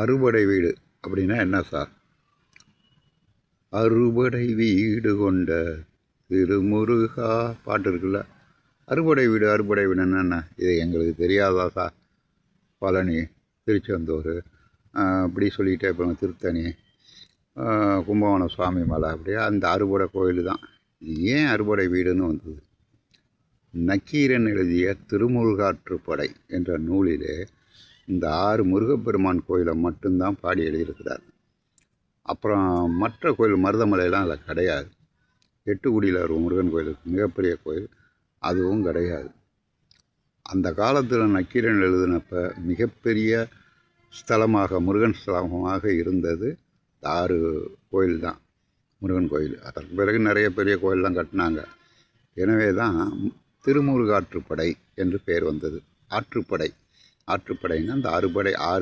அறுபடை வீடு அப்படின்னா என்ன சார்? அறுபடை வீடு கொண்ட திருமுருகா பாட்டு இருக்குல்ல. அறுபடை வீடு என்னென்ன இது எங்களுக்கு தெரியாதா சார்? பழனி, திருச்செந்தூர், இப்படி சொல்லிகிட்டே போங்க, திருத்தணி, கும்பகோணம் சுவாமி மலை, அப்படியே அந்த அறுபடை கோயில் தான். இது ஏன் அறுபடை வீடுன்னு வந்தது? நக்கீரன் எழுதிய திருமுருகாற்றுப்படை என்ற நூலிலே இந்த 6 முருகப்பெருமான் கோயிலை மட்டும்தான் பாடி எழுதியிருக்கிறார். அப்புறம் மற்ற கோயில் மருதமலையெல்லாம் அதில் கிடையாது. எட்டுக்குடியில் ஒரு முருகன் கோயில், மிகப்பெரிய கோயில், அதுவும் கிடையாது. அந்த காலத்தில் நக்கீரன் எழுதினப்ப மிகப்பெரிய ஸ்தலமாக, முருகன் ஸ்தலமாக இருந்தது 6 கோயில் தான், முருகன் கோயில். அதற்கு பிறகு நிறைய பெரிய கோயிலெலாம் கட்டினாங்க. எனவே தான் திருமுருகாற்றுப்படை என்று பெயர் வந்தது. ஆற்றுப்படைன்னா அந்த அறுபடை 6